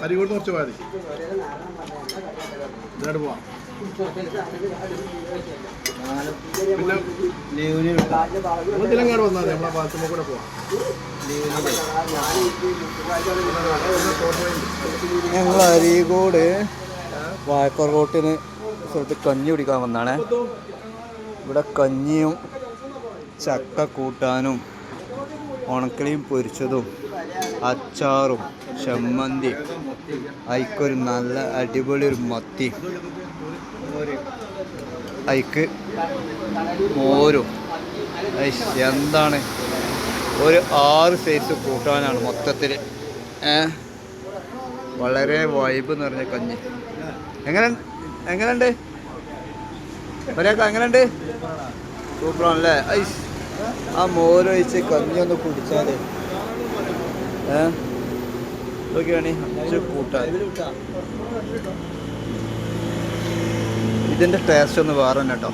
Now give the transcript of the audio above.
അരികോട്ട് കുറച്ച് മതി. ഇങ്ങോട്ട് പോവാം. പിന്നെ ഇതിലെങ്ങാട് വന്നാൽ മതി. നമ്മളെ പാലത്തുമ്പോ കൂടെ പോവാം. ഞങ്ങൾ അരീകോട് വായക്കോർ റോട്ടിന് സ്ഥലത്ത് കഞ്ഞി കുടിക്കാൻ വന്നാണ്. ഇവിടെ കഞ്ഞിയും ചക്ക കൂട്ടാനും ഉണക്കലിയും പൊരിച്ചതും അച്ചാറും ചമ്മന്തി അയിക്കൊരു നല്ല അടിപൊളി ഒരു മത്തി അയിക്ക് മോരും. എന്താണ് ഒരു 6 സൈസ് കൂട്ടാനാണ് മൊത്തത്തിൽ. വളരെ വൈബ് നിറഞ്ഞ കഞ്ഞി. എങ്ങനെയുണ്ട് ഒരാൾക്ക്? എങ്ങനെയുണ്ട്? സൂപ്പറാണല്ലേ? ആ മോരൊഴിച്ച് കഞ്ഞി ഒന്ന് കുടിച്ചാൽ ഇതൊക്കെയാണ് കൂട്ടാൻ. ഇതിൻ്റെ ടേസ്റ്റ് ഒന്ന് വേറെ തന്നെ കേട്ടോ.